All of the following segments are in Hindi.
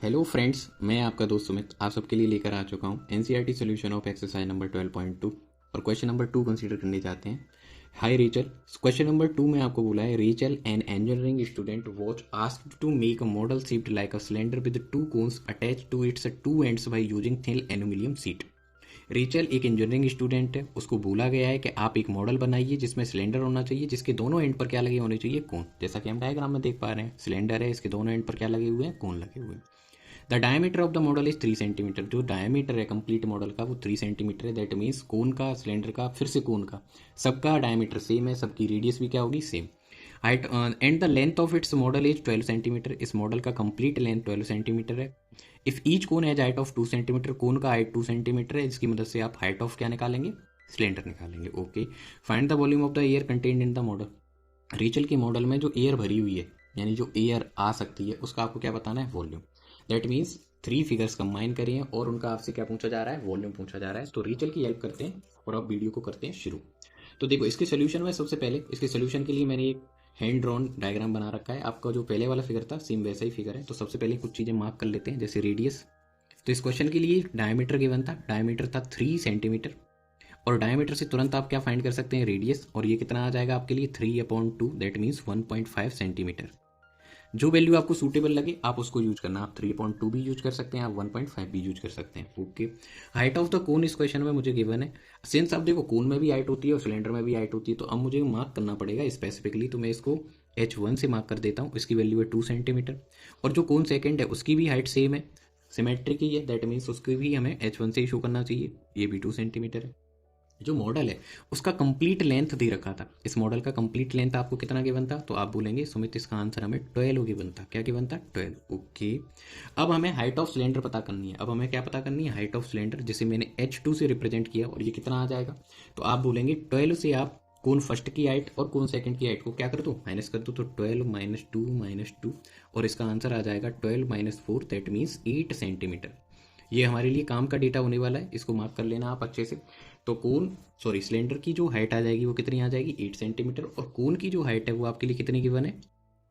हेलो फ्रेंड्स, मैं आपका दोस्त सुमित आप सबके लिए लेकर आ चुका हूँ NCERT solution of exercise number 12.2 और क्वेश्चन नंबर 2 कंसीडर करने जाते हैं। हाय रेचल, क्वेश्चन नंबर 2 में आपको बोला है Rachel an engineering student was asked to make a model shaped like a cylinder with two cones attached to its two ends by using thin aluminium sheet. Rachel एक इंजीनियरिंग स्टूडेंट है, उसको बोला गया है कि आप एक मॉडल बनाइए जिसमें सिलेंडर होना चाहिए जिसके दोनों एंड पर क्या लगे होने चाहिए, कोन। जैसा कि हम डायग्राम में देख पा रहे हैं, सिलेंडर है, इसके दोनों एंड पर क्या लगे हुए हैं, कोन लगे हुए हैं। The diameter of the model is 3 centimetre. जो डायमीटर है कंप्लीट मॉडल का वो 3 सेंटीमीटर है। दैट मीन्स कोन का, सिलेंडर का, फिर से कोन का, सबका डायमीटर सेम है, सबकी रेडियस भी क्या होगी, same. Height and the length of its model is 12 centimetre. इस मॉडल का कंप्लीट लेंथ 12 सेंटीमीटर है। If each cone has height of 2 centimetre, cone का हाइट 2 सेंटीमीटर है, जिसकी मदद से आप हाइट ऑफ क्या निकालेंगे, सिलेंडर निकालेंगे। Okay, find the volume of the air contained in the model. Rachel के मॉडल में जो एयर भरी हुई है, यानी जो एयर आ सकती है, उसका आपको क्या बताना है, volume. That means 3 figures combine करिए और उनका आपसे क्या पूछा जा रहा है, वॉल्यूम पूछा जा रहा है। तो रेचल की हेल्प करते हैं और अब वीडियो को करते हैं शुरू। तो देखो, इसके सोल्यूशन में सबसे पहले इसके सोल्यूशन के लिए मैंने एक हैंड ड्रॉन डायग्राम बना रखा है। आपका जो पहले वाला फिगर था सेम वैसा ही फिगर है। तो सबसे पहले कुछ चीज़ें मार्क कर लेते हैं, जैसे रेडियस। तो इस क्वेश्चन के लिए डायमीटर गिवन था, डायमीटर था 3 सेंटीमीटर और डायमीटर से तुरंत आप क्या फाइंड कर सकते हैं, रेडियस। और ये कितना आ जाएगा आपके लिए, 3/2, दैट मीन्स 1.5 सेंटीमीटर। जो वैल्यू आपको सूटेबल लगे आप उसको यूज करना। आप 3/2 भी यूज कर सकते हैं, आप 1.5 भी यूज कर सकते हैं। Okay, height of the cone इस क्वेश्चन में मुझे गिवन है। सिंस आप देखो, कोन में भी हाइट होती है और सिलेंडर में भी हाइट होती है, तो अब मुझे मार्क करना पड़ेगा स्पेसिफिकली। तो मैं इसको H1 से मार्क कर देता हूँ। इसकी वैल्यू है 2 सेंटीमीटर और जो कोन सेकेंड है उसकी भी हाइट सेम है, सिमेट्रिक ही है। दैट मीन्स उसकी भी हमें H1 से ही शो करना चाहिए, ये भी 2 सेंटीमीटर है। जो मॉडल है उसका कंप्लीट लेंथ दे रखा था। इस मॉडल का कंप्लीट लेंथ आपको कितना गिवन था, तो आप बोलेंगे सुमित इसका आंसर हमें 12 गिवन था। क्या गिवन था, 12। ओके, अब हमें हाइट ऑफ सिलेंडर पता करनी है। अब हमें क्या पता करनी है, हाइट ऑफ सिलेंडर, जिसे मैंने H2 से रिप्रेजेंट किया और ये कितना आ जाएगा। तो आप बोलेंगे 12 से आप कौन फर्स्ट की हाइट और कौन सेकंड की हाइट को क्या कर दो, माइनस कर दो। तो 12 - 2 और इसका आंसर आ जाएगा 12 - 4, दैट मीन्स 8 सेंटीमीटर। ये हमारे लिए काम का डेटा होने वाला है, इसको मार्क कर लेना आप अच्छे से। तो सिलेंडर की जो हाइट आ जाएगी वो कितनी आ जाएगी, 8 सेंटीमीटर। और कोन की जो हाइट है वो आपके लिए कितनी गिवन है,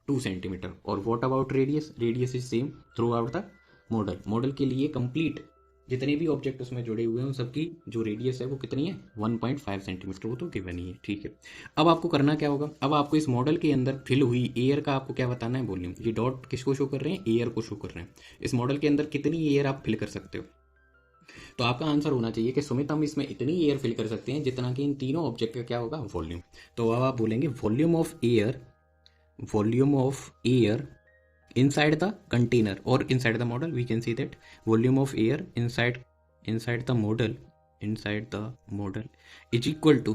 2 सेंटीमीटर। और what about radius, radius is same through out the model. Model के लिए कंप्लीट जितने भी ऑब्जेक्ट उसमें जुड़े हुए हैं उन सबकी जो रेडियस है वो कितनी है, 1.5 सेंटीमीटर। वो तो गिवन ही है, ठीक है। अब आपको करना क्या होगा, अब आपको इस मॉडल के अंदर फिल हुई एयर का आपको क्या बताना है, वॉल्यूम। ये डॉट किसको शो कर रहे हैं, एयर को शो कर रहे हैं। इस मॉडल के अंदर कितनी एयर आप फिल कर सकते हो। तो आपका आंसर होना चाहिए कि सुमित हम इसमें इतनी एयर फिल कर सकते हैं जितना कि इन तीनों ऑब्जेक्ट का क्या होगा, वॉल्यूम। तो अब आप बोलेंगे volume of air, volume of air inside the container or inside the model, we can see that volume of air inside the model, inside the model is equal to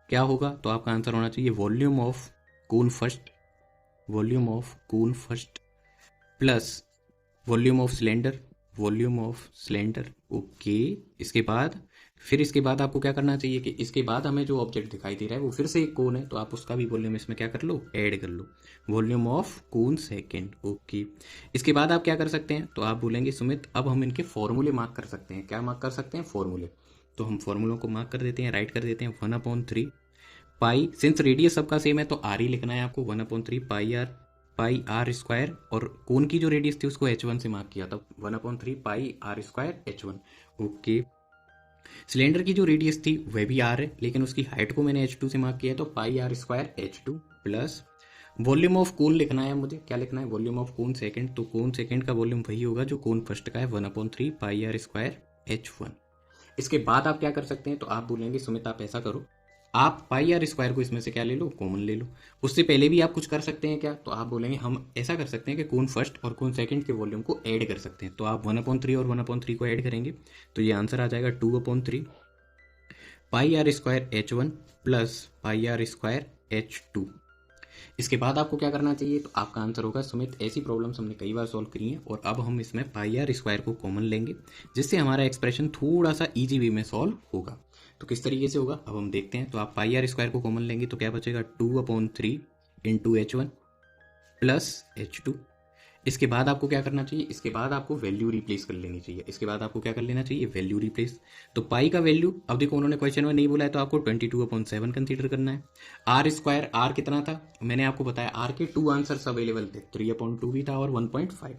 क्या होगा। तो आपका आंसर होना चाहिए volume of cone first, volume of cone first plus volume of cylinder, volume of cylinder. Okay, इसके बाद आपको क्या करना चाहिए कि इसके बाद हमें जो ऑब्जेक्ट दिखाई दे रहा है वो फिर से एक कोन है, तो आप उसका भी वॉल्यूम इसमें क्या कर लो, ऐड कर लो, volume of cone second. Okay, इसके बाद आप क्या कर सकते हैं, तो आप बोलेंगे सुमित अब हम इनके फॉर्मूले मार्क कर सकते हैं। क्या मार्क कर सकते हैं, फॉर्मूले। तो हम फॉर्मूलों को मार्क कर देते हैं, राइट कर देते हैं 1/3 पाई। सिंस रेडियस सबका सेम है तो आर ही लिखना है आपको, 1/3 पाई आर स्क्वायर। और कोन की जो रेडियस थी उसको H1 से मार्क किया था, 1/3 pi r square H1। Okay, cylinder की जो रेडियस थी वह भी आर है, लेकिन उसकी हाइट को मैंने H2 से मार्क किया, तो pi r square H2 plus volume of cone लिखना है मुझे। क्या लिखना है, वॉल्यूम ऑफ कोन सेकंड। तो कोन सेकंड का वॉल्यूम वही होगा जो कोन फर्स्ट का है, 1/3 पाई आर स्क्वायर H1। इसके बाद आप क्या कर सकते हैं, तो आप बोलेंगे सुमित आप ऐसा करो, आप पाई आर स्क्वायर को इसमें से क्या ले लो, कॉमन ले लो। उससे पहले भी आप कुछ कर सकते हैं क्या, तो आप बोलेंगे हम ऐसा कर सकते हैं कि कोन फर्स्ट और कोन सेकंड के वॉल्यूम को ऐड कर सकते हैं। तो आप 1/3 और 1/3 को ऐड करेंगे तो ये आंसर आ जाएगा 2/3 pi r square H1 plus pi r square H2। इसके बाद आपको क्या करना चाहिए, तो आपका आंसर होगा सुमित ऐसी प्रॉब्लम्स हमने कई बार सॉल्व करी हैं और अब हम इसमें पाई आर स्क्वायर को कॉमन लेंगे, जिससे हमारा एक्सप्रेशन थोड़ा सा इजी वे में सॉल्व होगा। तो किस तरीके से होगा अब हम देखते हैं। तो आप पाई आर स्क्वायर को कॉमन लेंगे तो क्या बचेगा, 2/3 इंटू H1 प्लस H2। इसके बाद आपको क्या करना चाहिए, इसके बाद आपको वैल्यू रिप्लेस कर लेनी चाहिए। इसके बाद आपको क्या कर लेना चाहिए, वैल्यू रिप्लेस। तो पाई का वैल्यू, अब देखो उन्होंने क्वेश्चन में नहीं बोला है तो आपको 22/7 कंसीडर करना है। आर स्क्वायर, आर कितना था, मैंने आपको बताया आर के 2 आंसर्स अवेलेबल थे, 3/2 भी था और 1.5।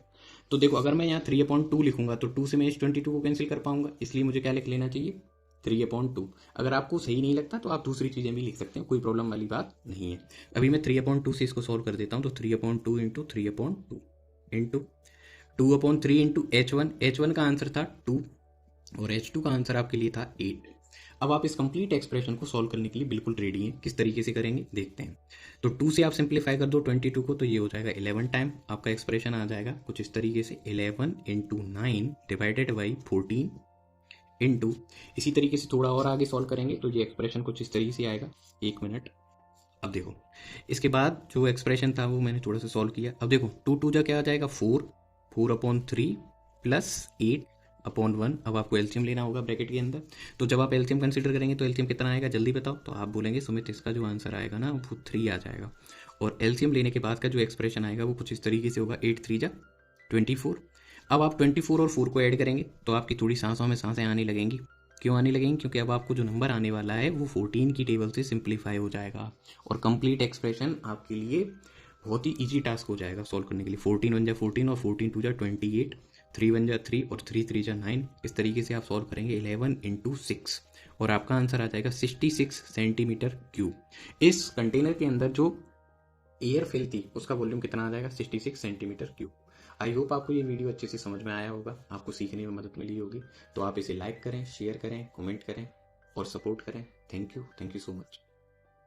तो देखो अगर मैं यहाँ 3/2 लिखूंगा तो 2 से मैं इस 22 को कैंसिल कर पाऊंगा, इसलिए मुझे क्या लिख लेना चाहिए 3/2। अगर आपको सही नहीं लगता तो आप दूसरी चीज़ें भी लिख सकते हैं, कोई प्रॉब्लम वाली बात नहीं है। अभी मैं 3/2 से इसको सॉल्व कर देता हूँ। तो 3/2 इंटू 3/2 इंटू 2/3 इंटू H1 का आंसर था 2 और H2 का आंसर आपके लिए था 8। अब आप इस कंप्लीट एक्सप्रेशन को सॉल्व करने के लिए बिल्कुल रेडी हैं। किस तरीके से करेंगे देखते हैं। तो 2 से आप सिंप्लीफाई कर दो 22 को, तो ये हो जाएगा 11 टाइम। आपका एक्सप्रेशन आ जाएगा कुछ इस तरीके से 11 इंटू 9 डिवाइडेड बाई 14 इंटू, इसी तरीके से थोड़ा और आगे सॉल्व करेंगे तो ये एक्सप्रेशन कुछ इस तरीके से आएगा। 1 मिनट। अब देखो इसके बाद जो एक्सप्रेशन था वो मैंने थोड़ा सा सॉल्व किया। अब देखो 2 जा क्या आ जाएगा 4/3 प्लस 8/1। अब आपको एलसीएम लेना होगा ब्रैकेट के अंदर। तो जब आप एलसीएम कंसीडर करेंगे तो एलसीएम कितना आएगा जल्दी बताओ। तो आप बोलेंगे सुमित इसका जो आंसर आएगा ना वो 3 आ जाएगा। और एलसीएम लेने के बाद का जो एक्सप्रेशन आएगा वो कुछ इस तरीके से होगा 8×3 = 24। अब आप 24 और 4 को ऐड करेंगे तो आपकी थोड़ी सांसों में सांसें आने लगेंगी। क्यों आने लगेंगी? क्योंकि अब आपको जो नंबर आने वाला है वो 14 की टेबल से सिंप्लीफाई हो जाएगा और कंप्लीट एक्सप्रेशन आपके लिए बहुत ही इजी टास्क हो जाएगा सॉल्व करने के लिए। 14 1 = 14 और 14 2 = 28, 3 1 = 3 और 3 3 = 9। इस तरीके से आप सॉल्व करेंगे 11 इंटू 6 और आपका आंसर आ जाएगा 66 सेंटीमीटर क्यूब। इस कंटेनर के अंदर जो एयर फिल थी उसका वॉल्यूम कितना आ जाएगा 66 सेंटीमीटर क्यूब। आई होप आपको ये वीडियो अच्छे से समझ में आया होगा, आपको सीखने में मदद मिली होगी। तो आप इसे लाइक करें, शेयर करें, कमेंट करें और सपोर्ट करें। Thank you so much.